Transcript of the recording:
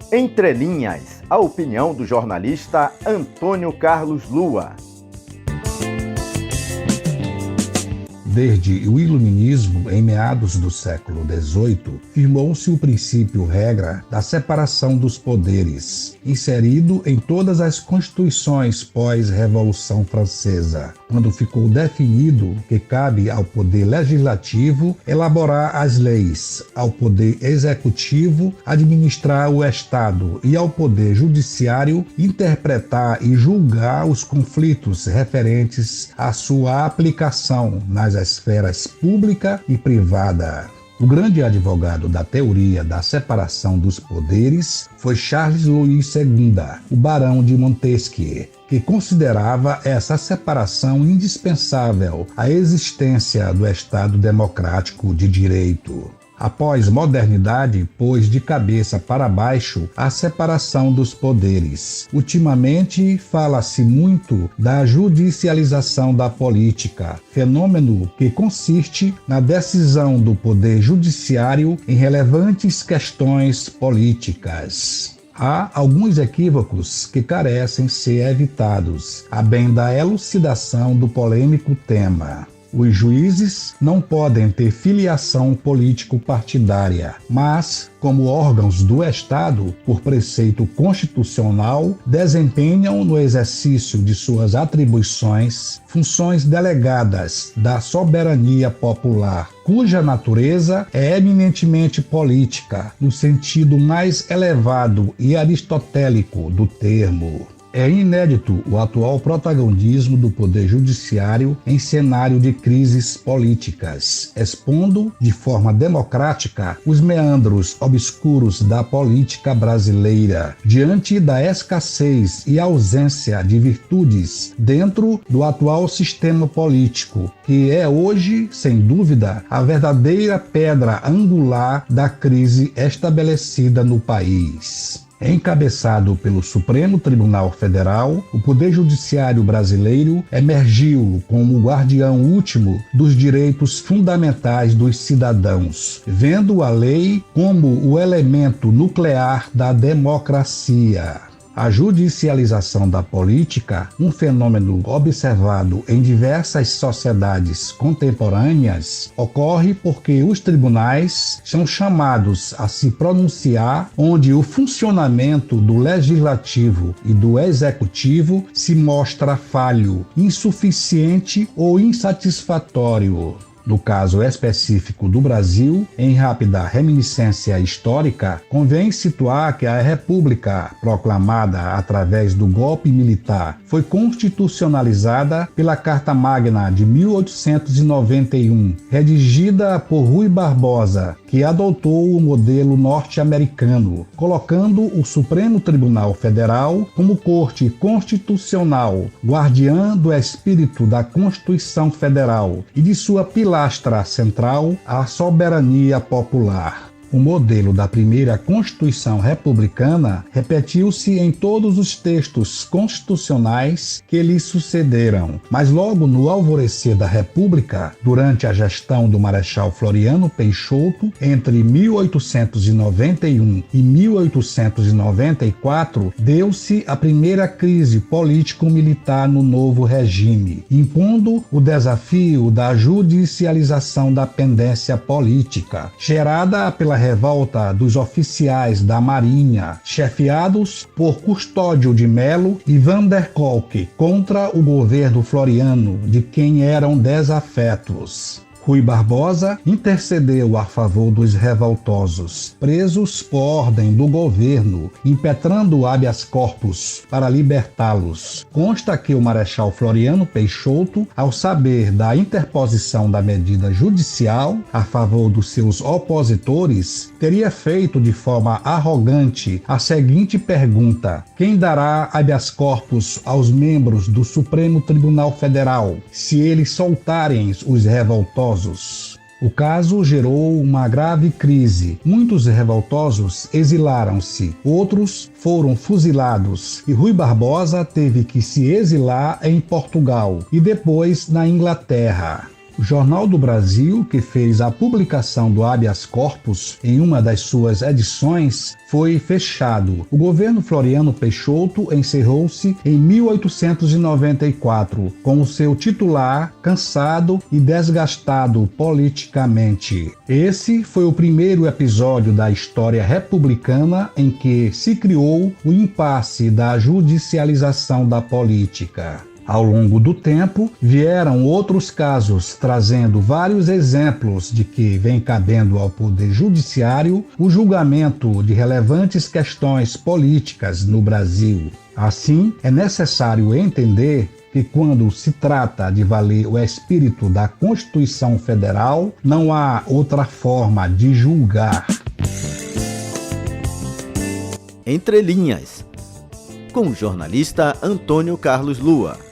Entre linhas, a opinião do jornalista Antônio Carlos Lua. Desde o Iluminismo, em meados do século XVIII, firmou-se o princípio-regra da separação dos poderes, inserido em todas as constituições pós-Revolução Francesa, quando ficou definido que cabe ao poder legislativo elaborar as leis, ao poder executivo administrar o Estado e ao poder judiciário interpretar e julgar os conflitos referentes à sua aplicação nas esferas pública e privada. O grande advogado da teoria da separação dos poderes foi Charles Louis II, o Barão de Montesquieu, que considerava essa separação indispensável à existência do Estado democrático de direito. A pós-modernidade pôs de cabeça para baixo a separação dos poderes. Ultimamente, fala-se muito da judicialização da política, fenômeno que consiste na decisão do poder judiciário em relevantes questões políticas. Há alguns equívocos que carecem ser evitados, a bem da elucidação do polêmico tema. Os juízes não podem ter filiação político-partidária, mas, como órgãos do Estado, por preceito constitucional, desempenham no exercício de suas atribuições funções delegadas da soberania popular, cuja natureza é eminentemente política, no sentido mais elevado e aristotélico do termo. É inédito o atual protagonismo do Poder Judiciário em cenário de crises políticas, expondo de forma democrática os meandros obscuros da política brasileira, diante da escassez e ausência de virtudes dentro do atual sistema político, que é hoje, sem dúvida, a verdadeira pedra angular da crise estabelecida no país. Encabeçado pelo Supremo Tribunal Federal, o Poder Judiciário brasileiro emergiu como o guardião último dos direitos fundamentais dos cidadãos, vendo a lei como o elemento nuclear da democracia. A judicialização da política, um fenômeno observado em diversas sociedades contemporâneas, ocorre porque os tribunais são chamados a se pronunciar onde o funcionamento do legislativo e do executivo se mostra falho, insuficiente ou insatisfatório. No caso específico do Brasil, em rápida reminiscência histórica, convém situar que a República, proclamada através do golpe militar, foi constitucionalizada pela Carta Magna de 1891, redigida por Rui Barbosa, que adotou o modelo norte-americano, colocando o Supremo Tribunal Federal como corte constitucional, guardiã do espírito da Constituição Federal e de sua pilastra central, a soberania popular. O modelo da primeira Constituição republicana repetiu-se em todos os textos constitucionais que lhe sucederam, mas logo no alvorecer da República, durante a gestão do Marechal Floriano Peixoto, entre 1891 e 1894, deu-se a primeira crise político-militar no novo regime, impondo o desafio da judicialização da pendência política, gerada pela revolta dos oficiais da Marinha, chefiados por Custódio de Melo e Van der Kolk, contra o governo Floriano, de quem eram desafetos. Rui Barbosa intercedeu a favor dos revoltosos, presos por ordem do governo, impetrando habeas corpus para libertá-los. Consta que o Marechal Floriano Peixoto, ao saber da interposição da medida judicial a favor dos seus opositores, teria feito de forma arrogante a seguinte pergunta: quem dará habeas corpus aos membros do Supremo Tribunal Federal, se eles soltarem os revoltosos? O caso gerou uma grave crise. Muitos revoltosos exilaram-se, outros foram fuzilados e Rui Barbosa teve que se exilar em Portugal e depois na Inglaterra. O Jornal do Brasil, que fez a publicação do habeas corpus em uma das suas edições, foi fechado. O governo Floriano Peixoto encerrou-se em 1894, com o seu titular cansado e desgastado politicamente. Esse foi o primeiro episódio da história republicana em que se criou o impasse da judicialização da política. Ao longo do tempo, vieram outros casos, trazendo vários exemplos de que vem cabendo ao Poder Judiciário o julgamento de relevantes questões políticas no Brasil. Assim, é necessário entender que quando se trata de valer o espírito da Constituição Federal, não há outra forma de julgar. Entre Linhas, com o jornalista Antônio Carlos Lua.